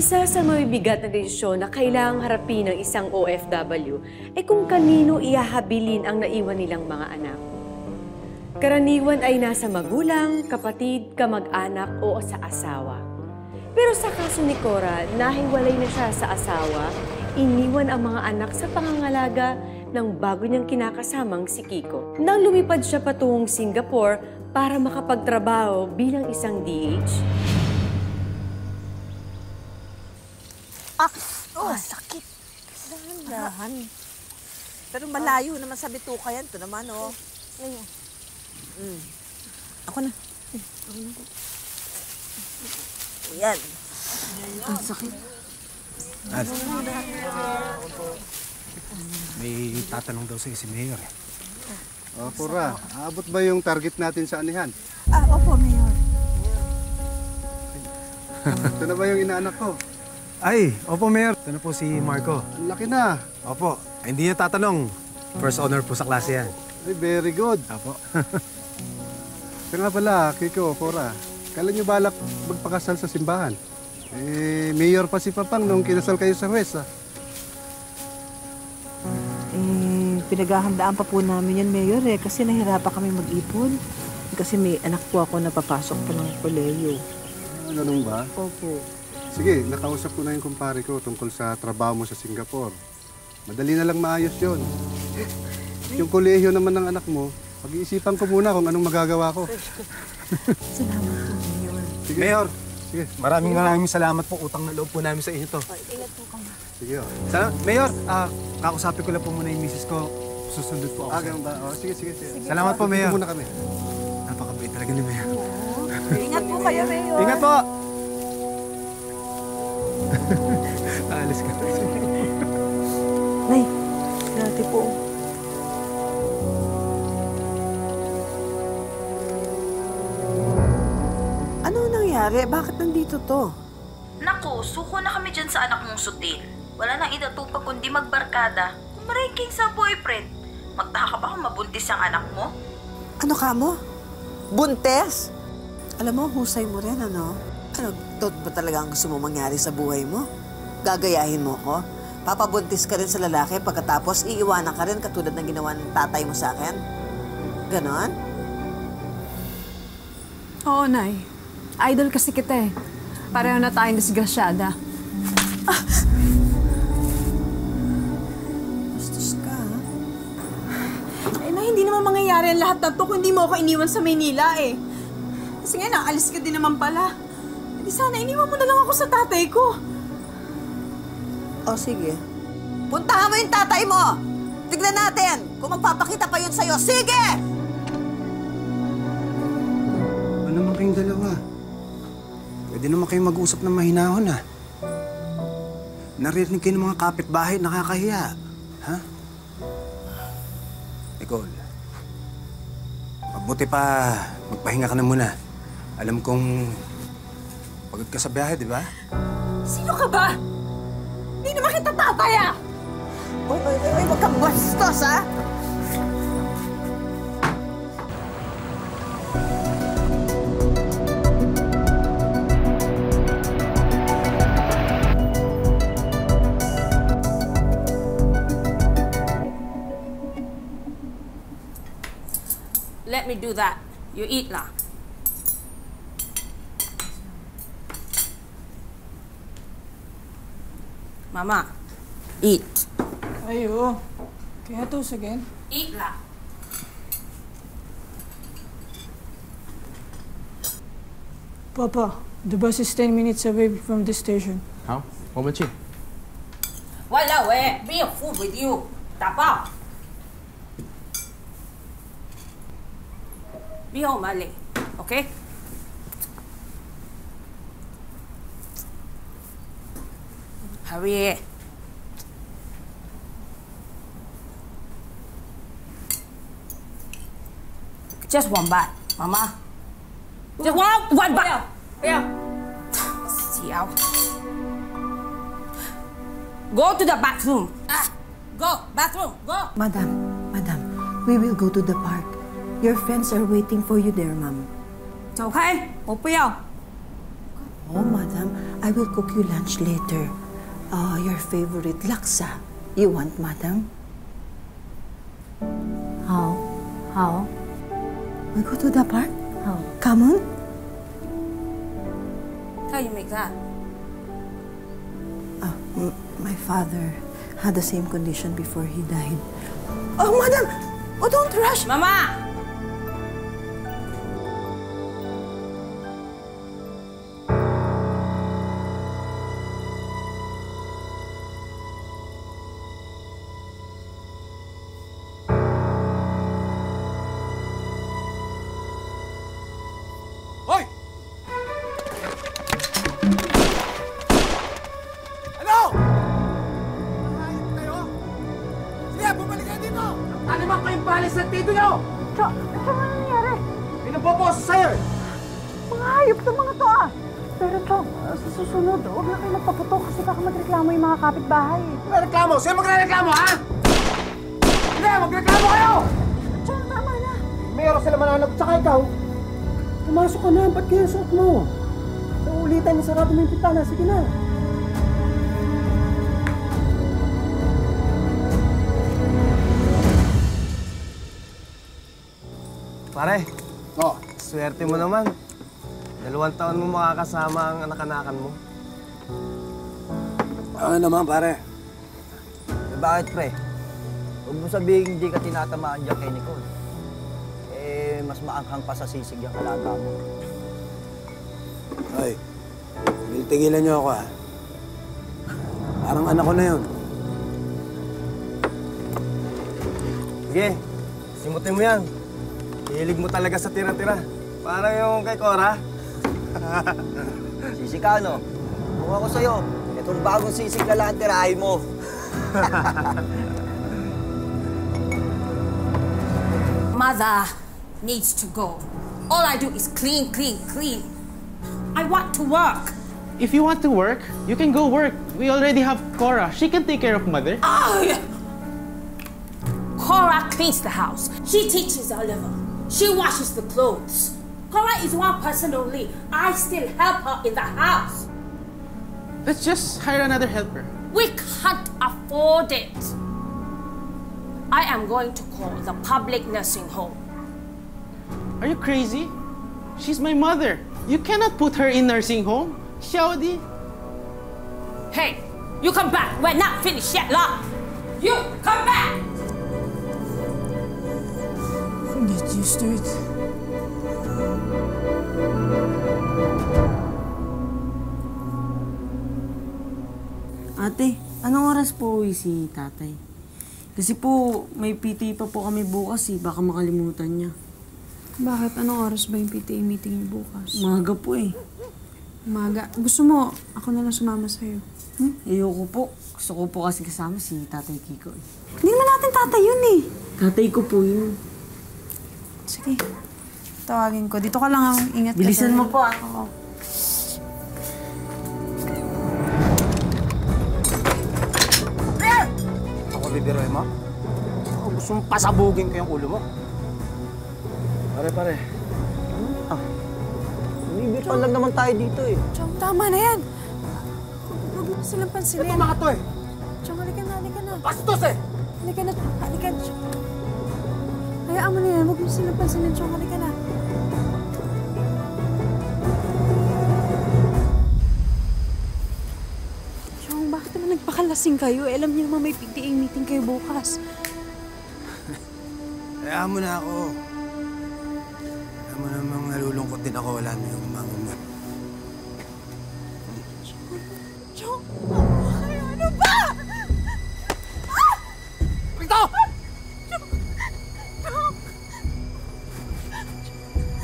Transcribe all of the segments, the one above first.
Isa sa mabibigat na desisyon na kailangang harapin ng isang OFW ay kung kanino ihahabilin ang naiwan nilang mga anak. Karaniwan ay nasa magulang, kapatid, kamag-anak o sa asawa. Pero sa kaso ni Cora, nahiwalay na siya sa asawa, iniwan ang mga anak sa pangangalaga ng bago niyang kinakasamang si Kiko. Nang lumipad siya patungong Singapore para makapagtrabaho bilang isang DH, sakit. Dahan. Pero malayo naman sa bituka yan. Ito naman, oh. Ako na. Yan. Ang sakit. May tatanong daw sa'yo si Mayor. Cora, aabot ba yung target natin sa anihan? Opo, Mayor. Ito na ba yung inaanak ko? Ay, opo, Mayor. Ito na po si Marco. Ang laki na. Opo. Ay, hindi niya tatanong. First honor po sa klase yan. Ay, very good. Opo. Kaya nga pala, Kiko, Cora, kailan nyo balak magpakasal sa simbahan? Mayor pa si Papang nung kinasal kayo sa West, Pinaghahandaan pa po namin yan, Mayor, kasi nahirapan kami mag-ipon. Kasi may anak po ako na papasok pa ng kolehiyo. Ganun ba? Opo. Sige, nakausap ko na yung kumpare ko tungkol sa trabaho mo sa Singapore. Madali na lang maayos yon. Yung kolehiyo naman ng anak mo, pag-iisipan ko muna kung anong magagawa ko. Salamat po, Mayor. Sige. Mayor, Sige. maraming salamat po. Utang na loob po namin sa inyo to. Ingat po kami. Sige, Mayor, kakusapin ko lang po muna yung misis ko. Susunod po ako. ganun ba? Sige. Salamat po, Mayor. Dito muna kami. Napakabait talaga ni Mayor. Ingat po kayo, Mayor. Ingat po! Alis ka. Nay, dati po. Ano nangyari? Bakit nandito to? Naku, suko na kami dyan sa anak mong sutil. Wala nang itatupag kundi magbarkada. Kumarengking sa boyfriend. Magtaka ba kung mabuntis ang anak mo? Ano ka mo? Buntes? Alam mo, husay mo rin, ano? Ano, tot ba talaga ang gusto mo mangyari sa buhay mo? Gagayahin mo ko? Papabuntis ka rin sa lalaki pagkatapos iiwanan ka rin katulad ng ginawa ng tatay mo sa akin? Ganon? Oo, Nay. Idol kasi kita eh. Pareho na tayong disgrasyada. Bastos ka, ha? Nay, hindi naman mangyayari ang lahat na to kung hindi mo ako iniwan sa Maynila eh. Kasi nga, naalis ka din naman pala. Hindi sana, iniwan mo na lang ako sa tatay ko. O, sige. Puntahan mo yung tatay mo! Tignan natin kung magpapakita pa yun sa'yo. Sige! Ano naman kayong dalawa? Pwede naman kayong mag-usap ng mahinahon, ha? Naririnig kayo ng mga kapitbahay, nakakahiya. Ha? Nicole, mabuti pa magpahinga ka na muna. Alam kong pagod ka sa biyahe, di ba? Sino ka ba? Hindi naman kita tatay ah! Uy, huwag kang bastos, ha? Let me do that. You eat na. Mama, eat. Ayo. Kaya to, again? Eat na. Papa, the bus is 10 minutes away from the station. 好，我们去。 Wala we, be a fool with you. Tapa. Be home early, okay? Hurry. Just one bite, Mama. Just one bite. Yeah. Xiao. Go to the bathroom. Go, bathroom, go. Madam, we will go to the park. Your friends are waiting for you there, ma'am. 走开，我不要。 Oh, madam, I will cook you lunch later. Your favorite laksa. You want, madam? How? We go to the park? How? Come on. How you make that? My father had the same condition before he died. Oh, madam! Oh, don't rush! Mama! Hoy! Ano? Mahayop kayo? Sige, bumalik kayo dito! Ano naman kayong balis sa tito nyo? Chong, ano nangyari? Pinaboboso sa'yo eh! Mga hayop na mga to ah! Pero Chong, sa susunod, huwag na kayo magpaputok kasi baka magreklamo yung mga kapitbahay. Reklamo? Sino magre-reklamo, ha? Hindi, magreklamo kayo! Chong, tama na! Mayroon sila mananagot sa ikaw. Pumasok ka na, ba't kaya suot mo? Sa ulitan, sarado mo yung pitana, sige na. Pare, Oh, swerte mo naman. 2 taon mo makakasama ang anak-anakan mo. ano naman pare? Eh, bakit pre? Huwag mo sabihin hindi ka tinatamaan dyan kay Nicole. Eh, mas maanghang pa sa sisig yung alaga mo. Ay, tigilan niyo ako ha. Parang anak ko na yun. Sige, simutin mo yan. Hilig mo talaga sa tira-tira. Parang yung kay Cora. Sisikano, kung ako sa'yo, itong bagong sisig na lang tirahin mo. Mother needs to go. All I do is clean, clean, clean. I want to work. If you want to work, you can go work. We already have Cora. She can take care of mother. Oh, yeah. Cora cleans the house. She teaches Oliver. She washes the clothes. Cora is one person only. I still help her in the house. Let's just hire another helper. We can't afford it. I am going to call the public nursing home. Are you crazy? She's my mother. You cannot put her in nursing home. Xiaodi. Hey, you come back. We're not finished yet, lah. You come back. Get used to it. Ate, anong oras po uwi si tatay? Kasi po, may PT pa po kami bukas eh. Baka makalimutan niya. Bakit? Anong oras ba yung PTA meeting niyo bukas? Umaga po eh. Umaga. Gusto mo, ako na lang sumama sa'yo. Ayoko po. Gusto ko po kasi kasama si Tatay Kiko eh. Hindi naman natin tatay yun eh. Tatay ko po yun. Sige. Tawagin ko. Dito ka lang ang ingat ka. Bilisan mo po Oo. Ako bibiroy mo? Ako gusto mong pasabugin ko yung ulo mo. Pare. Bibitaw lang naman tayo dito eh. Chong, tama na yan. Huwag mo silang pansinin. Ito mga to eh. Chong, halika na. Bastos eh! Halika na. Chong. Hayaan mo na yan. Huwag mo silang pansinin. Chong, halika na. Chong, bakit naman nagpakalasing kayo? Eh, alam niyo naman may PTA meeting kayo bukas. Kaya mo na ako. Alam mo namang nalulungkot din ako, wala na yung mama mo. Chong, ano ba? Ito!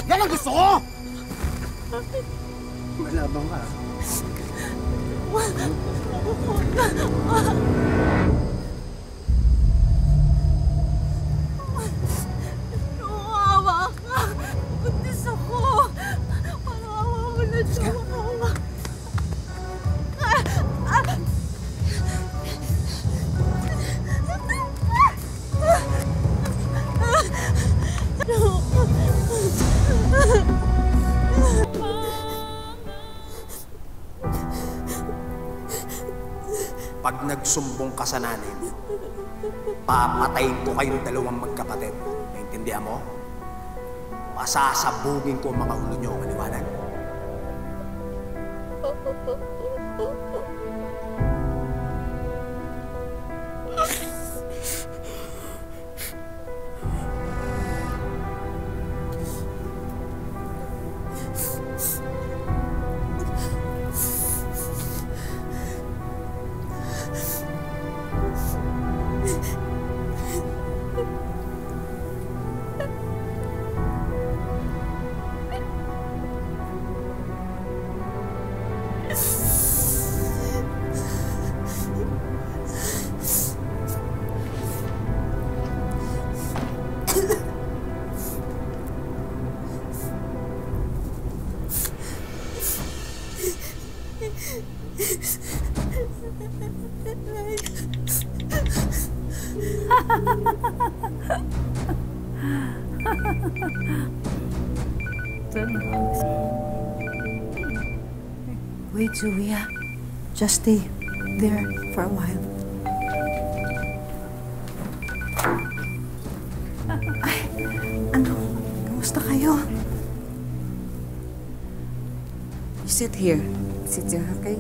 Yan ang gusto ko! Malabang ka. Awa ka. Buntis ako. Parang awa nagsumbong ka sa nanay mo, papatayin ko kayong dalawang magkapatid. Naintindihan mo? Pasasabugin ko ang mga ulo niyo, maliwanag. Wait, Julia. Just stay there for a while. Ay, ano? Kamusta kayo? You sit here. Sit here, okay?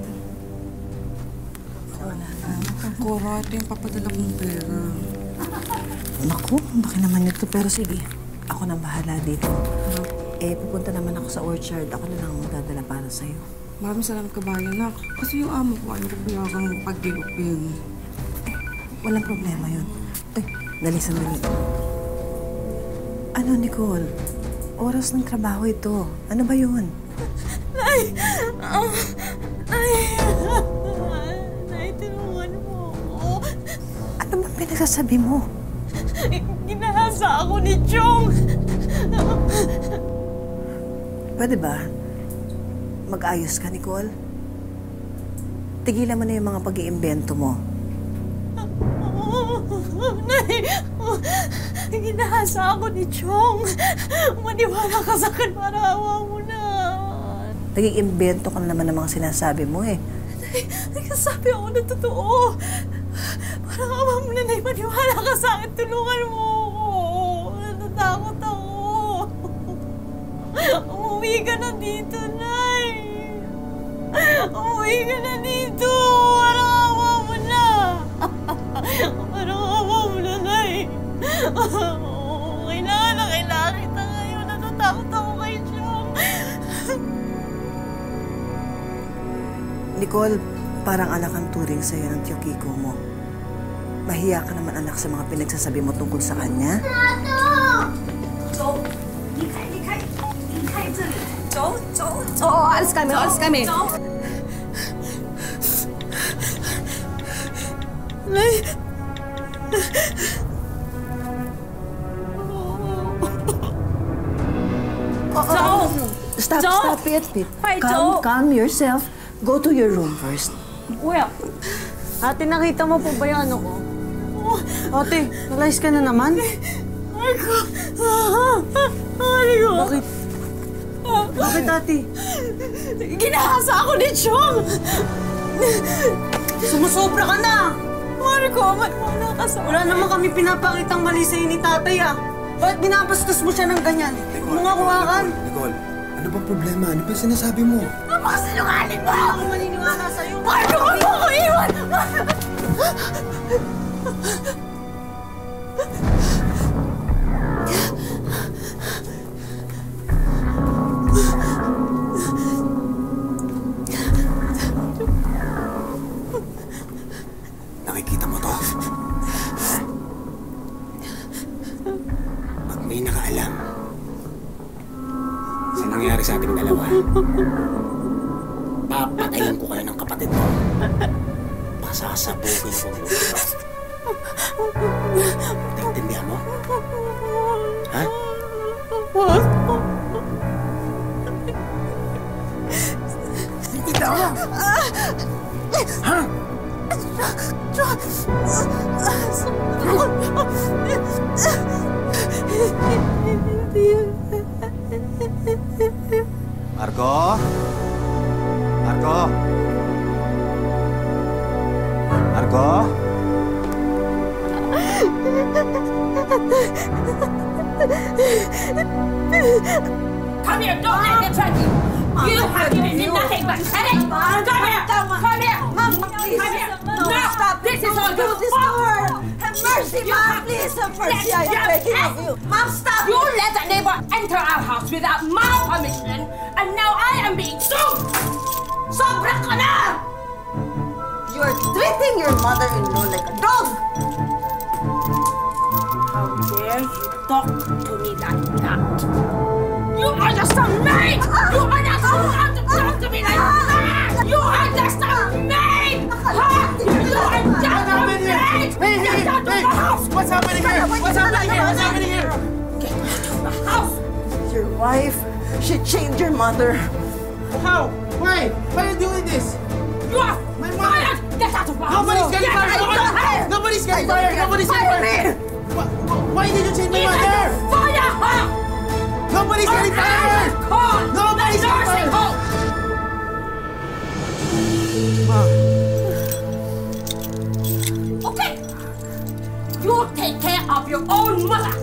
Wala na. Cora, ito yung papadala kong pera. Naku, baka naman ito. Pero sige, ako na bahala dito. Pupunta naman ako sa orchard. Ako na lang magdadala para sa'yo. Maraming salamat kabayan, nak. Kasi yung amo ko, ano ko biyagang pag-diopin. Walang problema yun. Dali, sandali. Ano, Nicole? Oras ng trabaho ito. Ano ba yun? Nay! Nay, tulungan mo ako. Ano ba pinagsasabi mo? Ginahasa ako ni Chong! Pwede ba? Mag-ayos ka, Nicole? Tigilan mo na yung mga pag-iimbento mo. Nay! Ginahasa ako ni Chong! Maniwala ka sa akin para awa mo na! Nag-iimbento ka na naman ng mga sinasabi mo eh. Nagsasabi ako na totoo! Parang awa mo na, Nay! Maniwala ka sa akin! Tulungan mo ako! Natatakot ako! Umuwi ka na dito, Nay! Umuwi ka na dito! Parang awa mo na! Parang awa mo na, Nay! Kailangan kita ngayon. Natatakot ako kay Chong. Nicole, parang anak ang turing sa'yo ng tiyo Kiko mo. Mahiya ka naman, anak, sa mga pinagsasabi mo tungkol sa kanya. Chong! 走， alis kami. Nay! Stop it. Calm yourself. Go to your room first. Kuya, ate, nakita mo po ba yung ano ko? Ate, nalayas ka na naman? Marco! Bakit? Bakit, ate? Ginahasa ako ni Chong! Sumusobra ka na! Marco, wala ka sa... Wala naman kami pinapakitang mali sa'yo ni tatay, ah. Bakit binabastos mo siya ng ganyan? Huwag mo nga kuhakan. Nicole, ano bang problema? Ano ba sinasabi mo? Napakasinungaling mo! Ako maniniwala sa'yo. Marco, huwag mo ako iwan! Nakikita mo to? Pag may nakaalam sa nangyari sa ating dalawa, papatayin ko kayo ng kapatid mo. Pasasabugin ko ang lupa. Naintindihan mo? Ha? Nakikita mo? Ha? Marco? Marco? Marco? Come here, don't let me touch you. You have given me nothing but headache. Come here, come here. Mom, please. Come here. No, No, stop. this is all Don't do your this to fault. her. Have mercy, You Mom. have- Please have mercy. Let I am your begging ass- of you. Mom, stop. You let a neighbor enter our house without my permission, and now I am being sued. Sobra ka na! You are treating your mother-in-law like a dog. How dare you talk to me like that? You understand me? You understand to talk to me like that? You understand me? Huh? You understand me? Get out of the house! What's happening here? What's happening here? What's happening here? Get out of the house! Your wife, she changed your mother. How? Why? Why are you doing this? You are fired! Get out of my house! Nobody's getting Get fired! out of my house! Nobody's getting fired! Nobody's getting fired! Why did you change my mother? Fire her! Nobody's getting fired! Nobody's getting fired! Okay! You take care of your own mother!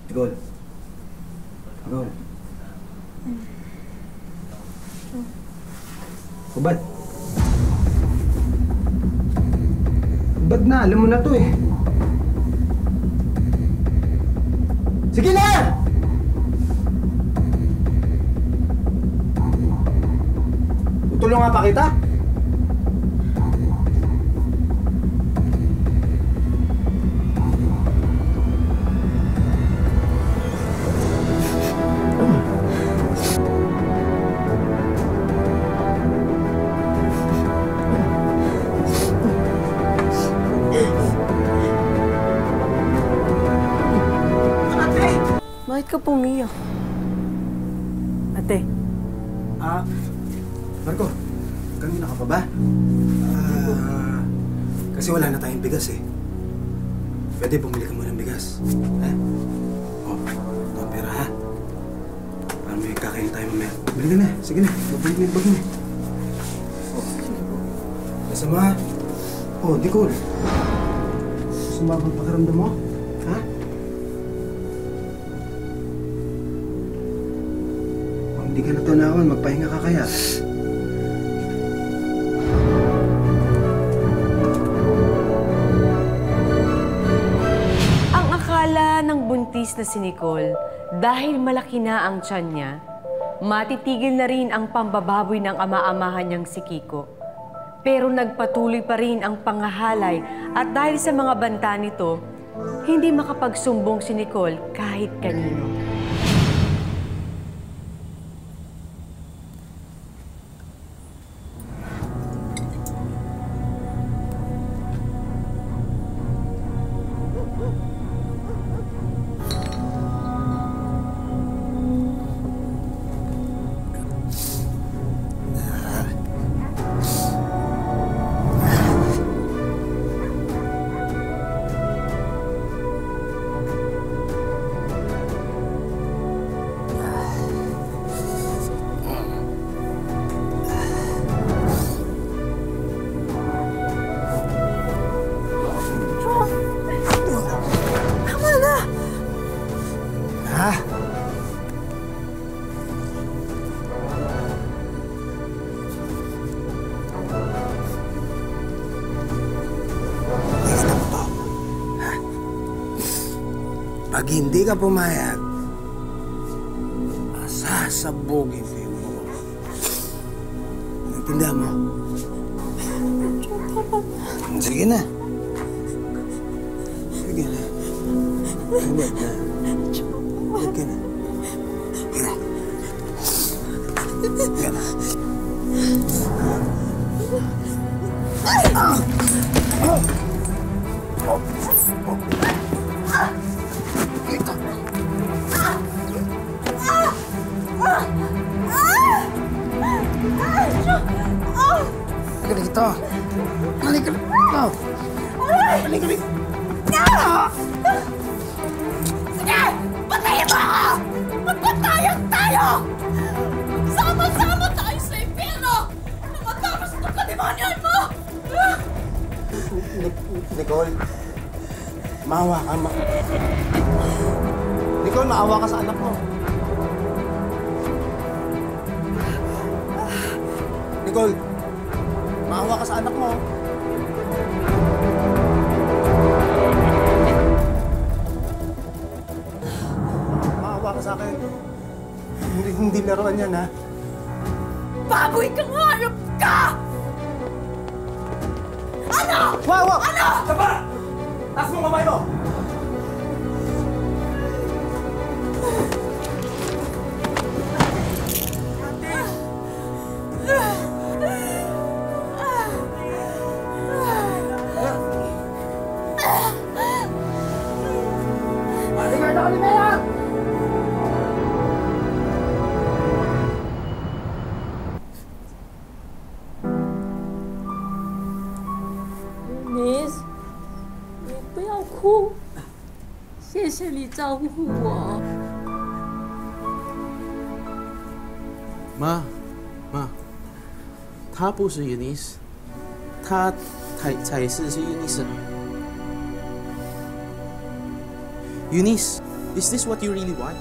Tigol. Tigol. Hubad. Hubad na, alam mo na to eh. Sige na! Tutulungan pa kita? Bakit ka pumiyak? Ate. Marco, kanina ka pa ba? Kasi wala na tayong bigas eh. Pwede bumili ka muna ng bigas. Ha? Oh, ito ang pera ha? Para may kakain tayo mamaya. Bili ka na. Sige na. Babalik mo yung bag mo. Oh, nasama? Oh, di cool. Sumabang pakiramdam mo? Ha? Kung hindi ka natunawan, magpahinga ka kaya. Ang akala ng buntis na si Nicole, dahil malaki na ang tiyan niya, matitigil na rin ang pambababoy ng ama-amahan niyang si Kiko. Pero nagpatuloy pa rin ang pangahalay at dahil sa mga banta nito, hindi makapagsumbong si Nicole kahit kanino. Pag hindi ka pumayag, sasabugin ko yung mo. Naintindihan mo? Sige na. Sige na. Hubad na. Hubad ka na. Sige na. Sige na. dito. Halika dito. Halika dito. Sige! Patayin mo ako! Magpatayan tayo! Sama-sama tayo sa impyerno! Namatapos ng kademonyan mo! Nicole, maawa ka. Nicole, maawa ka sa anak mo. Nicole, maawa ka sa anak mo. Maawa ka sa akin. Hindi laruan yan, ha? Baboy kang hayop ka! Ano? Wow! Ano? Saba! Taas mo kamay mo! Miss，你不要哭，谢谢你照顾我。 妈，他不是 Eunice， 他才是 Eunice。Eunice, is this what you really want?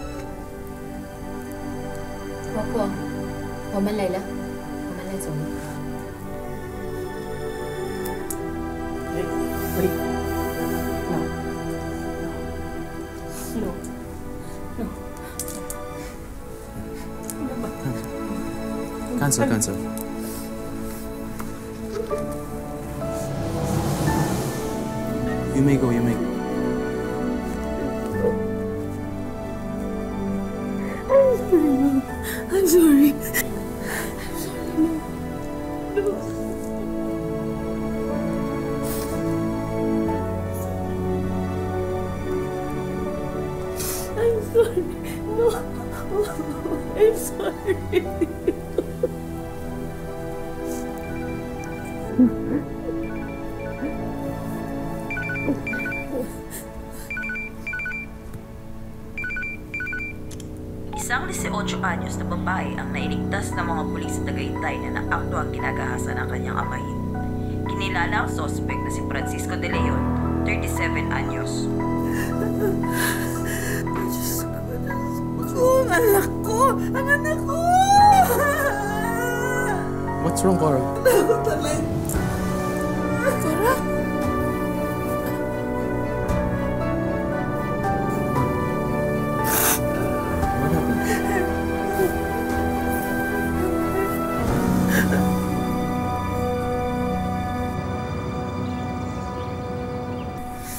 婆婆，我们来了，我们来走了。 Cancel. You may go. I'm sorry. I'm sorry. No. I'm sorry. Isang 18 anyos na babae ang nailigtas ng mga pulis sa Tagaytay na naakto ang ginagahasa ng kanyang amahin. Kinilala ang sospek na si Francisco De Leon, 37 anyos. Diyos ko, ang anak ko! Ang anak ko! What's wrong, Cora? Ako talaga. Cora? What happened?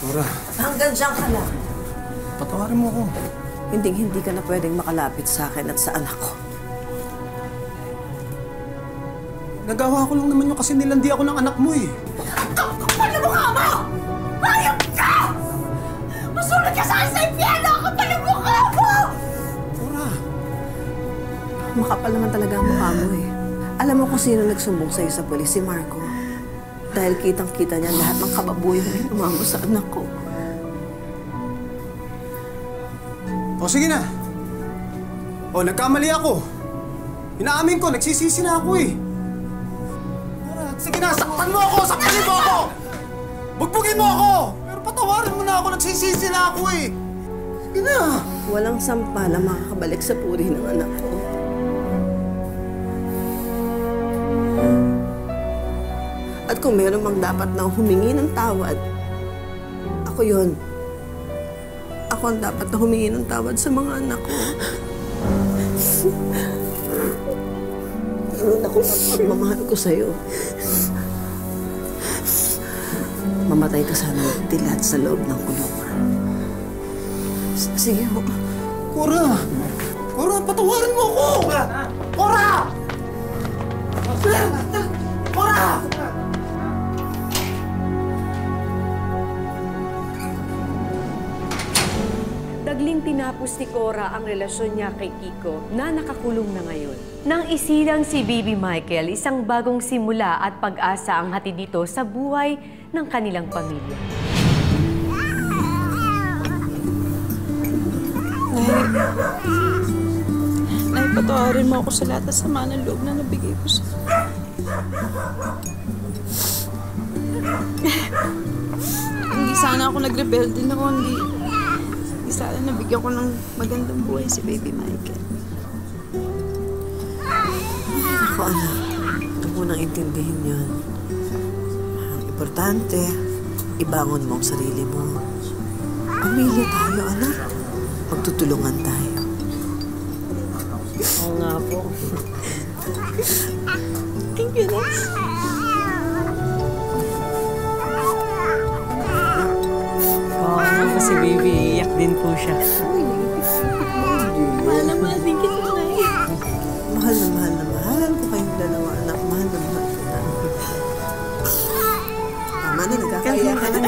Cora. Hanggang dyan ka lang. Patawarin mo ako. Hindi ka na pwedeng makalapit sa akin at sa anak ko. Nagawa ko lang naman yung kasi nilandi ako ng anak mo eh. Kapal na mukha mo! Hayop ka! Masulog ka sa akin sa impyerno! Kapal na mukha mo! Cora. Makapal naman talaga ang mukha mo eh. Alam mo kung sino nagsumbong sa'yo sa polis, si Marco. Dahil kitang-kita niya lahat ng kababuyan na ginawa mo sa anak ko. O sige na. O, nagkamali ako. Inaamin ko, nagsisisi na ako eh. Cora, sige na, saktan mo ako! Saktanin mo ako! Bugbugin mo ako! Pero patawarin mo na ako, nagsisisi na ako eh. Sige na. Walang sampal ang makakabalik sa puri ng anak ko. At kung meron mang dapat na humingi ng tawad, ako yun. Ako ang dapat na humingi ng tawad sa mga anak ko. Meron ako ang pagmamahal ko sa'yo. Mamatay ka sana ng dilat sa loob ng kulungan. Sige ho. Cora! Cora, patawarin mo ako! Cora! Cora! Dagling tinapay tinapos ni Cora ang relasyon niya kay Kiko na nakakulong na ngayon. Nang isilang si Baby Michael, isang bagong simula at pag-asa ang hatid dito sa buhay ng kanilang pamilya. Nay, patawarin mo ako sa lahat ng sama ng loob na nabigay ko sa... Hindi sana ako nag-rebelde na hindi sana nabigyan ko ng magandang buhay si Baby Michael. Ako, anak. Huwag mo nang intindihin yun. Ang importante, ibangon mo ang sarili mo. Pamilya tayo, anak. Magtutulungan tayo. Oo nga po. Thank you, Nas. Oo po si baby, iyak din po siya. Mahal na mahal din kita, Nay. Mahal na mahal na mahal ko kayong dalawa, anak. Mahal na mahal kita. Tama na, nagkakaiyak ka na.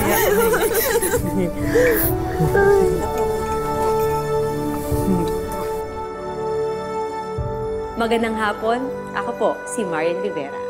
Magandang hapon, ako po si Marian Rivera.